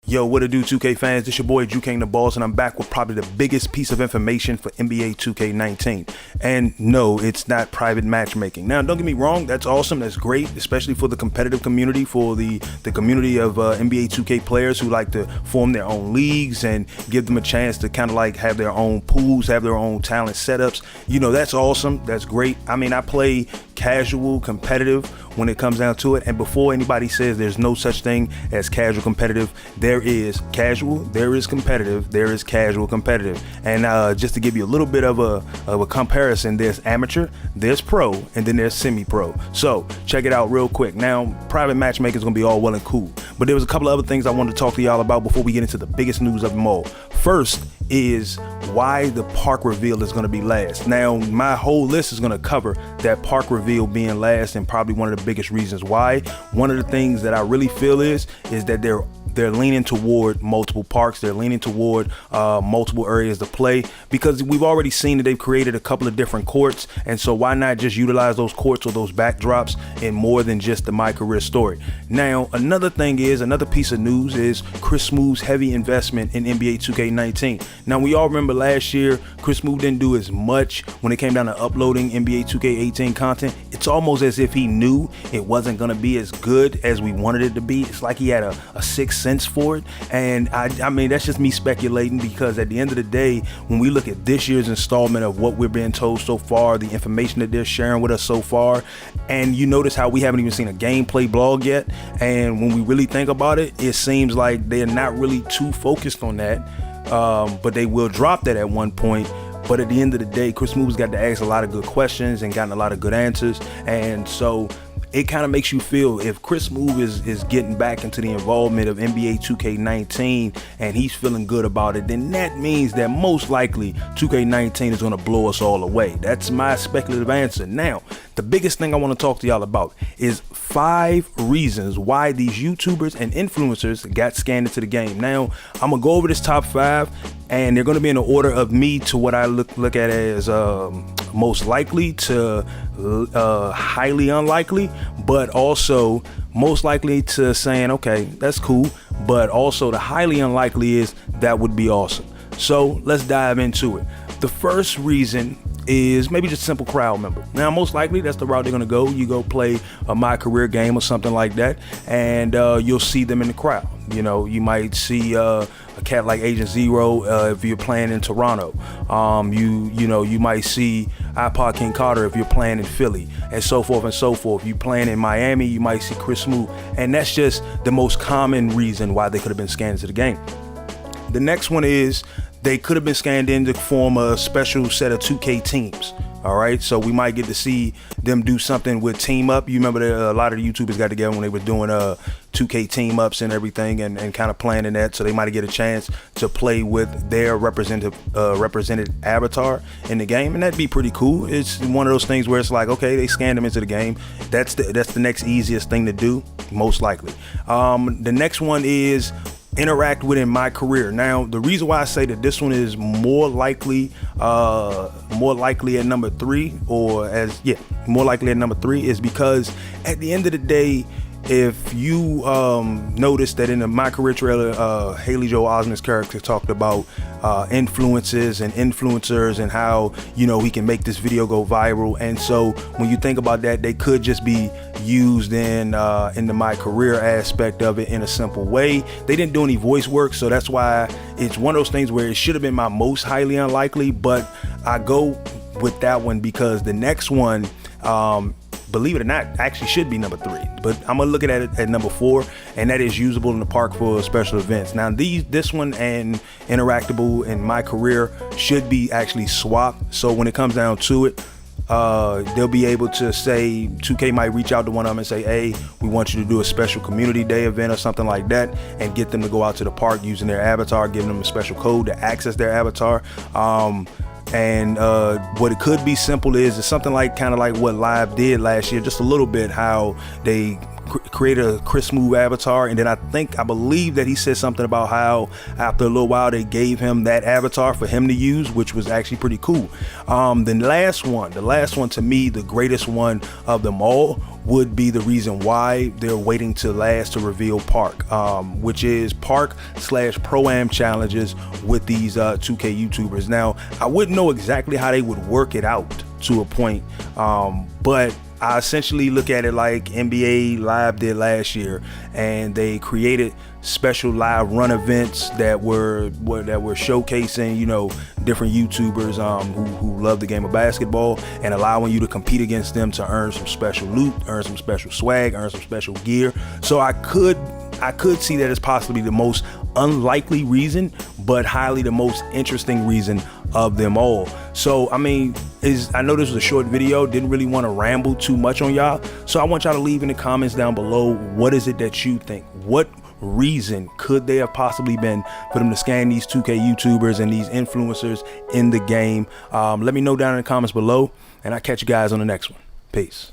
Yo, what it do, 2K fans? This your boy JuKIng the Boss, and I'm back with probably the biggest piece of information for NBA 2K19. And no, it's not private matchmaking. Now, don't get me wrong, that's awesome, that's great, especially for the competitive community, for the community of NBA 2K players who like to form their own leagues and give them a chance to kind of like have their own pools, have their own talent setups. You know, that's awesome, that's great. I mean, I play casual competitive when it comes down to it, and before anybody says there's no such thing as casual competitive, there is casual, there is competitive, there is casual competitive. And just to give you a little bit of a comparison, there's amateur, there's pro, and then there's semi-pro. So check it out real quick. Now, private matchmaking is gonna be all well and cool, but there was a couple of other things I wanted to talk to y'all about before we get into the biggest news of them all. First is why the park reveal is going to be last. Now, my whole list is going to cover that park reveal being last, and probably one of the biggest reasons why. One of the things that I really feel is that they're leaning toward multiple parks. They're leaning toward multiple areas to play, because we've already seen that they've created a couple of different courts, and so why not just utilize those courts or those backdrops in more than just the My Career story. Now, another piece of news is Chris Smooth's heavy investment in NBA 2K19. Now, we all remember last year, Chris Smooth didn't do as much when it came down to uploading NBA 2K18 content. It's almost as if he knew it wasn't going to be as good as we wanted it to be. It's like he had a sixth sense for it. And I mean, that's just me speculating, because at the end of the day, when we look at this year's installment of what we're being told so far, the information that they're sharing with us so far, and you notice how we haven't even seen a gameplay blog yet, and when we really think about it, it seems like they're not really too focused on that, but they will drop that at one point. But at the end of the day, Chris Smooth's got to ask a lot of good questions and gotten a lot of good answers, and so it kind of makes you feel, if Chris Smooth is getting back into the involvement of NBA 2K19 and he's feeling good about it, then that means that most likely 2K19 is going to blow us all away. That's my speculative answer. Now, the biggest thing I want to talk to y'all about is 5 reasons why these YouTubers and influencers got scanned into the game. Now, I'm going to go over this top 5, and they're going to be in the order of me to what I look at as most likely to highly unlikely, but also most likely to saying, okay, that's cool, but also the highly unlikely is that would be awesome. So let's dive into it. The first reason is maybe just a simple crowd member. Now, most likely that's the route they're gonna go. You go play a My Career game or something like that, and you'll see them in the crowd. You know, you might see a cat like Agent Zero if you're playing in Toronto. You might see iPod King Carter if you're playing in Philly, and so forth and so forth. If you're playing in Miami, you might see Chris Smooth, and that's just the most common reason why they could have been scanned into the game. The next one is they could have been scanned in to form a special set of 2K teams. All right, so we might get to see them do something with Team Up. You remember that a lot of the YouTubers got together when they were doing 2K team ups and everything, and kind of playing in that, so they might get a chance to play with their represented avatar in the game, and that'd be pretty cool. It's one of those things where it's like, okay, they scanned them into the game. That's the next easiest thing to do, most likely. The next one is interact with in My Career. Now, the reason why I say that this one is more likely at number 3, more likely at number 3, is because at the end of the day, if you notice that in the My Career trailer, Haley Joel Osment's character talked about influences and influencers and how, you know, he can make this video go viral. And so when you think about that, they could just be used in the My Career aspect of it in a simple way. They didn't do any voice work, so that's why it's one of those things where it should have been my most highly unlikely, but I go with that one because the next one, believe it or not, actually should be number 3, but I'm gonna look at it at number 4, and that is usable in the park for special events. Now, this one and interactable in My Career should be actually swapped. So when it comes down to it, they'll be able to say, 2K might reach out to one of them and say, hey, we want you to do a special community day event or something like that, and get them to go out to the park using their avatar, giving them a special code to access their avatar. And what it could be simple is something like kind of like what Live did last year, just a little bit, how they created a Chris Smooth avatar, and then I believe that he said something about how after a little while they gave him that avatar for him to use, which was actually pretty cool. The last one to me, the greatest one of them all, would be the reason why they're waiting to last to reveal Park, which is Park/Pro-Am challenges with these 2K YouTubers. Now, I wouldn't know exactly how they would work it out to a point, but I essentially look at it like NBA Live did last year, and they created special live run events that were showcasing, you know, different YouTubers who love the game of basketball, and allowing you to compete against them to earn some special loot, earn some special swag, earn some special gear. So I could see that as possibly the most unlikely reason, but highly the most interesting reason of them all. So I mean, I know this was a short video, didn't really want to ramble too much on y'all, so I want y'all to leave in the comments down below, what is it that you think? What reason could they have possibly been for them to scan these 2K YouTubers and these influencers in the game? Let me know down in the comments below, and I'll catch you guys on the next one. Peace.